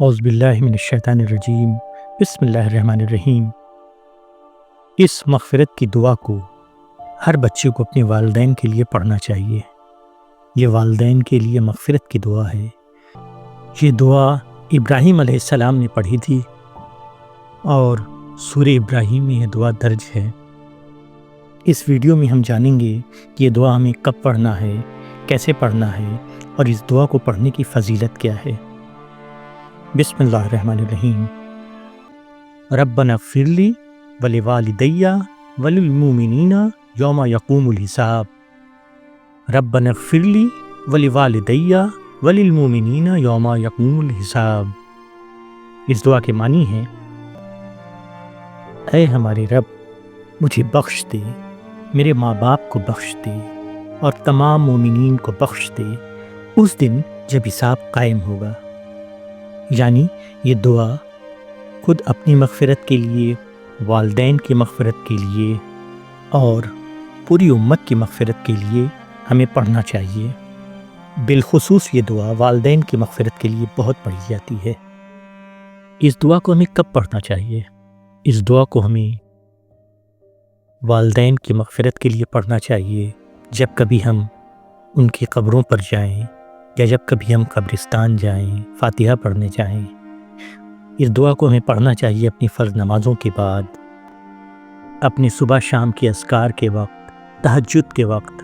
اعوذ باللہ من الشیطان الرجیم، بسم اللہ الرحمن الرحیم۔ اس مغفرت کی دعا کو ہر بچے کو اپنے والدین کے لیے پڑھنا چاہیے۔ یہ والدین کے لیے مغفرت کی دعا ہے۔ یہ دعا ابراہیم علیہ السلام نے پڑھی تھی اور سورہ ابراہیم میں یہ دعا درج ہے۔ اس ویڈیو میں ہم جانیں گے کہ یہ دعا ہمیں کب پڑھنا ہے، کیسے پڑھنا ہے اور اس دعا کو پڑھنے کی فضیلت کیا ہے۔ بسم اللہ الرحمن الرحیم۔ ربنا اغفر لی ولوالدی وللمؤمنین یوم یقوم الحساب۔ ربنا اغفر لی ولوالدی وللمؤمنین یوم یقوم الحساب۔ اس دعا کے معنی ہے: اے ہمارے رب، مجھے بخش دے، میرے ماں باپ کو بخش دے اور تمام مومنین کو بخش دے اس دن جب حساب قائم ہوگا۔ یعنی یہ دعا خود اپنی مغفرت کے لیے، والدین کی مغفرت کے لیے اور پوری امت کی مغفرت کے لیے ہمیں پڑھنا چاہیے۔ بالخصوص یہ دعا والدین کی مغفرت کے لیے بہت پڑھی جاتی ہے۔ اس دعا کو ہمیں کب پڑھنا چاہیے؟ اس دعا کو ہمیں والدین کی مغفرت کے لیے پڑھنا چاہیے جب کبھی ہم ان کی قبروں پر جائیں یا جب کبھی ہم قبرستان جائیں، فاتحہ پڑھنے جائیں۔ اس دعا کو ہمیں پڑھنا چاہیے اپنی فرض نمازوں کے بعد، اپنی صبح شام کے اذکار کے وقت، تہجد کے وقت،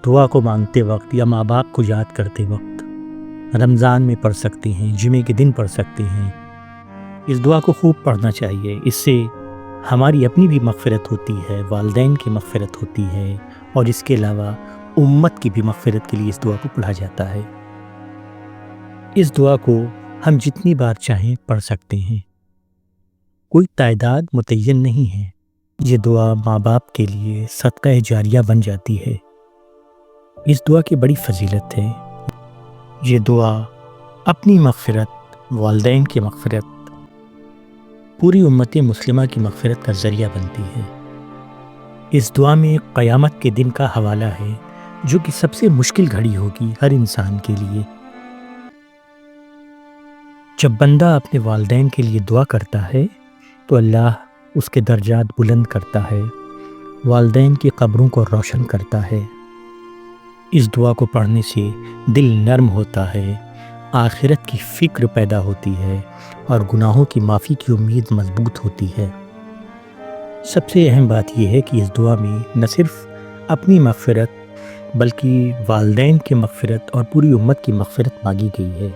دعا کو مانگتے وقت یا ماں باپ کو یاد کرتے وقت۔ رمضان میں پڑھ سکتے ہیں، جمعے کے دن پڑھ سکتے ہیں۔ اس دعا کو خوب پڑھنا چاہیے۔ اس سے ہماری اپنی بھی مغفرت ہوتی ہے، والدین کی مغفرت ہوتی ہے اور اس کے علاوہ امت کی بھی مغفرت کے لیے اس دعا کو پڑھا جاتا ہے۔ اس دعا کو ہم جتنی بار چاہیں پڑھ سکتے ہیں، کوئی تعداد متعین نہیں ہے۔ یہ دعا ماں باپ کے لیے صدقہ جاریہ بن جاتی ہے۔ اس دعا کی بڑی فضیلت ہے۔ یہ دعا اپنی مغفرت، والدین کی مغفرت، پوری امت مسلمہ کی مغفرت کا ذریعہ بنتی ہے۔ اس دعا میں قیامت کے دن کا حوالہ ہے، جو کہ سب سے مشکل گھڑی ہوگی ہر انسان کے لیے۔ جب بندہ اپنے والدین کے لیے دعا کرتا ہے تو اللہ اس کے درجات بلند کرتا ہے، والدین کی قبروں کو روشن کرتا ہے۔ اس دعا کو پڑھنے سے دل نرم ہوتا ہے، آخرت کی فکر پیدا ہوتی ہے اور گناہوں کی معافی کی امید مضبوط ہوتی ہے۔ سب سے اہم بات یہ ہے کہ اس دعا میں نہ صرف اپنی مغفرت بلکہ والدین کی مغفرت اور پوری امت کی مغفرت مانگی گئی ہے۔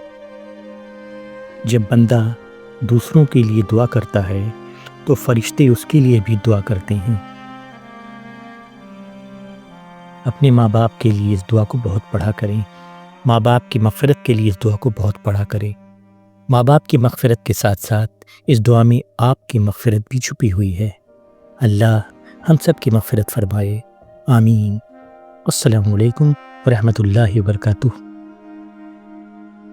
جب بندہ دوسروں کے لیے دعا کرتا ہے تو فرشتے اس کے لیے بھی دعا کرتے ہیں۔ اپنے ماں باپ کے لیے اس دعا کو بہت پڑھا کریں، ماں باپ کی مغفرت کے لیے اس دعا کو بہت پڑھا کریں۔ ماں باپ کی مغفرت کے ساتھ ساتھ اس دعا میں آپ کی مغفرت بھی چھپی ہوئی ہے۔ اللہ ہم سب کی مغفرت فرمائے، آمین۔ السلام علیکم ورحمۃ اللہ وبرکاتہ۔